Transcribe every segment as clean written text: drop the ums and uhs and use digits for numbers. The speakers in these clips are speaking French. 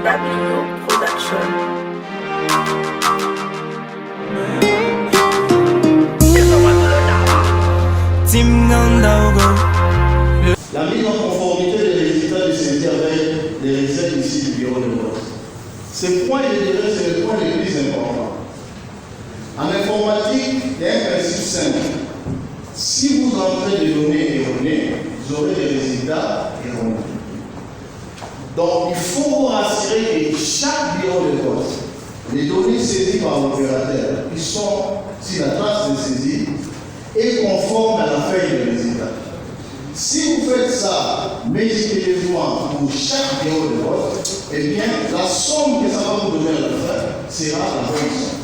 W Production. La mise en conformité des résultats du CETI avec les résultats ici du bureau de vote. Ce point, je dirais, c'est le point le plus important. En informatique, il y a un principe simple. Si vous entrez des données erronées, vous aurez des résultats erronés. Donc, il faut vous rassurer que chaque bureau de vote, les données saisies par l'opérateur, qui sont sur la trace de saisie, est conforme à la feuille de résultat. Si vous faites ça méthodiquement pour chaque bureau de vote, eh bien, la somme que ça va vous donner à la fin sera la bonne somme.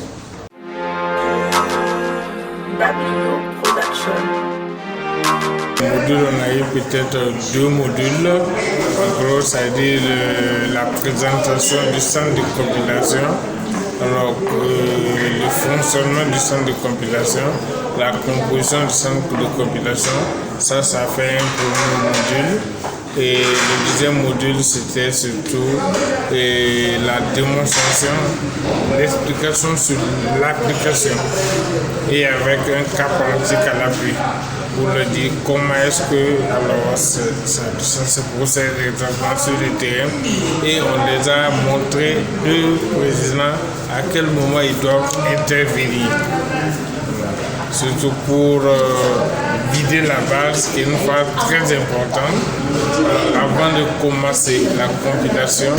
W Production. On a eu peut-être 2 modules. En gros, ça veut dire la présentation du centre de compilation, alors le fonctionnement du centre de compilation, la composition du centre de compilation, ça fait un premier module. Et le deuxième module, c'était surtout la démonstration, l'explication sur l'application et avec un cas pratique à l'appui pour le dire comment est-ce que ça se procède exactement sur le terrain. Et on les a montré, le président, à quel moment ils doivent intervenir. Surtout pour vider la base, qui est une phase très importante. Avant de commencer la compilation,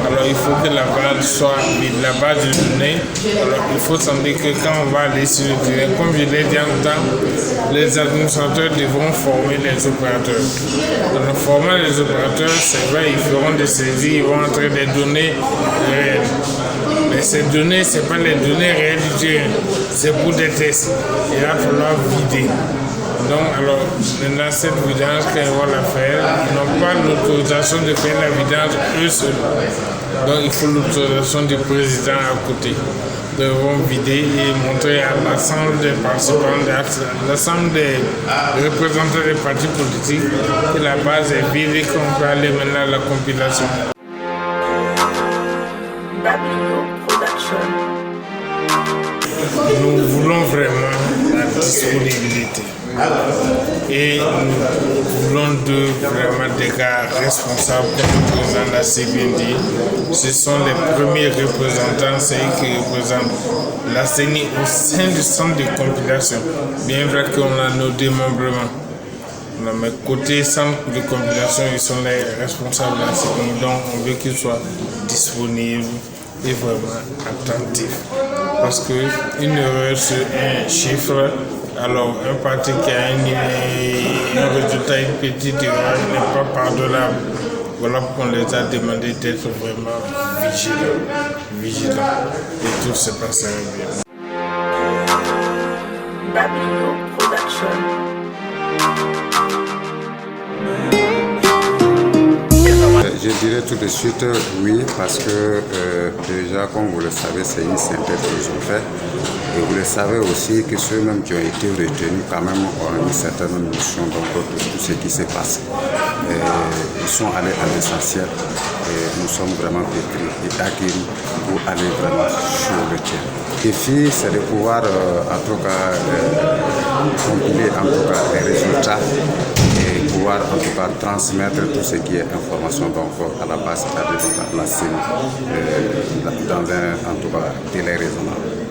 alors il faut que la base soit vide, la base de données. Alors il faut s'en dire que quand on va aller sur le terrain, comme je l'ai dit en temps, les administrateurs devront former les opérateurs. En formant les opérateurs, c'est vrai, ils feront des saisies, ils vont entrer des données réelles. Mais ces données, ce n'est pas les données réelles du terrain, c'est pour des tests. Il va falloir vider. Donc, alors, maintenant, cette vidange, quand ils vont la faire, ils n'ont pas l'autorisation de faire la vidange eux seuls. Donc, il faut l'autorisation du président à côté. Ils vont vider et montrer à l'ensemble des participants, à l'ensemble des représentants des partis politiques que la base est vide et qu'on peut aller maintenant à la compilation. W Production. Nous voulons vraiment la disponibilité. Et nous voulons vraiment des gars responsables, comme le président l'a si bien dit. Ce sont les premiers représentants, c'est eux qui représentent la CENI au sein du centre de compilation. Bien vrai qu'on a nos démembrements. Mais côté centre de compilation, ils sont les responsables de la CENI. Donc on veut qu'ils soient disponibles et vraiment attentifs. Parce qu'une erreur sur un chiffre, alors un parti qui a un résultat, une petite erreur n'est pas pardonnable. Voilà pourquoi on les a demandé d'être vraiment vigilants. Et tout se passera bien. W Production. Je dirais tout de suite oui, parce que déjà, comme vous le savez, c'est une synthèse qu'ils ont fait. Et vous le savez aussi que ceux-mêmes qui ont été retenus, quand même, ont une certaine notion de tout ce qui se passe. Ils sont allés à l'essentiel et nous sommes vraiment pétris et acquis pour aller vraiment sur le terrain. Le défi, c'est de pouvoir, en tout cas, compiler en tout cas, les résultats et pouvoir en tout cas transmettre tout ce qui est information donc à la base, c'est-à-dire à la CENI, dans un en tout cas délai raisonnable.